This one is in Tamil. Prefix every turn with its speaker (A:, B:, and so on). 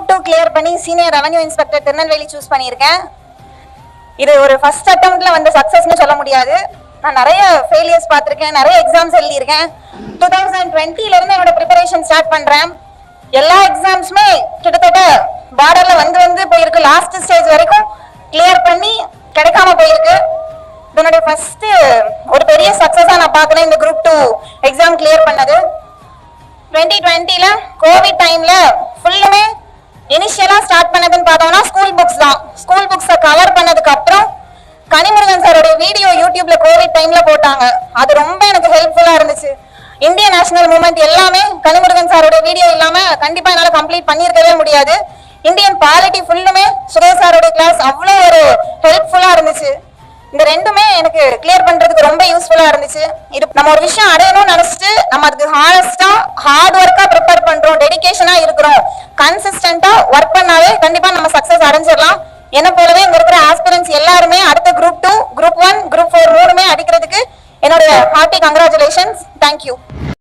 A: குரூப் 2 கிளியர் பண்ணி senior revenue inspector Tirunelveli choose பண்ணியிருக்கேன். இது ஒரு ஃபர்ஸ்ட் அட்டெம்ப்ட்ல வந்த சக்சஸ்னு சொல்ல முடியாது. நான் நிறைய ஃபெயிலியர்ஸ் பார்த்திருக்கேன், நிறைய எக்ஸாம்ஸ் எழுதியிருக்கேன். 2020ல இருந்து என்னோட ப்ரிப்பரேஷன் ஸ்டார்ட் பண்றேன். எல்லா எக்ஸாம்ஸுமே கிட்டத்தட்ட பார்டர்ல வந்து போயிருக்கு. லாஸ்ட் ஸ்டேஜ் வரைக்கும் கிளியர் பண்ணி கிடைக்காம போயிருக்கு. இதனுடைய ஃபர்ஸ்ட் ஒரு பெரிய சக்சஸா நான் பார்க்கிறேன் இந்த குரூப் 2 எக்ஸாம் கிளியர் பண்ணது. 2020ல கோவிட் டைம்ல ஃபுல்லுமே இனிஷியலா ஸ்டார்ட் பண்ணதுன்னு பார்த்தோம்னா ஸ்கூல் புக்ஸ் தான். ஸ்கூல் புக்ஸை கவர் பண்ணதுக்கு அப்புறம் கனிமுருகன் சாரோட வீடியோ யூடியூப்ல கோவிட் டைம்ல போட்டாங்க. அது ரொம்ப எனக்கு ஹெல்ப்ஃபுல்லா இருந்துச்சு. இந்தியன் நேஷனல் மூவ்மெண்ட் எல்லாமே கனிமுருகன் சாரோட வீடியோ இல்லாம கண்டிப்பா என்னால கம்ப்ளீட் பண்ணியிருக்கவே முடியாது. இந்தியன் பாலிட்டி ஃபுல்லுமே சுரேஷ் சாரோட கிளாஸ் அவ்வளோ ஒரு ஹெல்ப்ஃபுல்லா இருந்துச்சு. இந்த ரெண்டுமே எனக்கு கிளியர் பண்றதுக்கு ரொம்ப யூஸ்ஃபுல்லா இருந்துச்சு. இது நம்ம ஒரு விஷயம் அடையணும்னு நினைச்சிட்டு நம்ம அதுக்கு ஹானஸ்டா ஹார்ட் ஒர்க்கா ப்ரிப்பேர் பண்றோம், டெடிகேஷனா இருக்கிறோம், கன்சிஸ்டன்டா ஒர்க் பண்ணாவே கண்டிப்பா நம்ம சக்சஸ் அடைஞ்சிடலாம். என்ன போலவே இங்க இருக்கிற ஆஸ்பிரன்ஸ் எல்லாருமே அடுத்த குரூப் 2, குரூப் 1, குரூப் 4 மூணுமே அடிக்கிறதுக்கு என்னோட ஹார்ட்டி கங்க்ராச்சுலேஷன்ஸ். தேங்க்யூ.